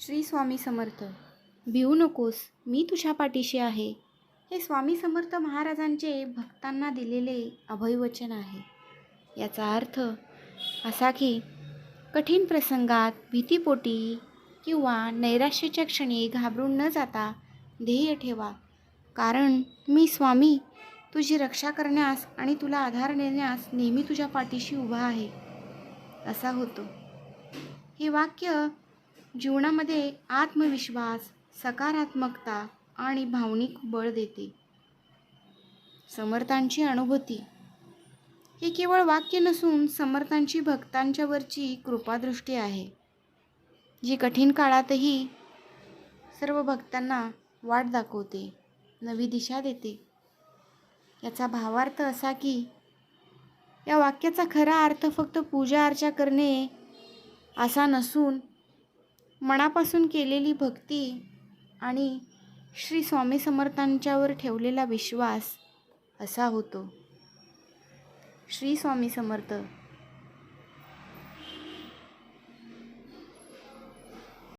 श्री स्वामी समर्थ. भिवू नकोस, मी तुझ्या पाठीशी आहे. हे स्वामी समर्थ महाराजांचे भक्तांना दिलेले अभयवचन आहे. याचा अर्थ असा की कठीण प्रसंगात, भीतीपोटी किंवा नैराश्याच्या क्षणी घाबरून न जाता ध्येय ठेवा, कारण मी स्वामी तुझी रक्षा करण्यास आणि तुला आधार देण्यास नेहमी तुझ्या पाठीशी उभा आहे, असा होतो. हे वाक्य जीवनामध्ये आत्मविश्वास, सकारात्मकता आणि भावनिक बळ देते. समर्थांची अनुभूती हे केवळ वाक्य नसून समर्थांची भक्तांच्यावरची कृपादृष्टी आहे, जी कठीण काळातही सर्व भक्तांना वाट दाखवते, नवी दिशा देते. याचा भावार्थ असा की या वाक्याचा खरा अर्थ फक्त पूजा अर्चा करणे असा नसून मनापासून केलेली भक्ती आणि श्री स्वामी समर्थांच्यावर ठेवलेला विश्वास असा होतो. श्री स्वामी समर्थ.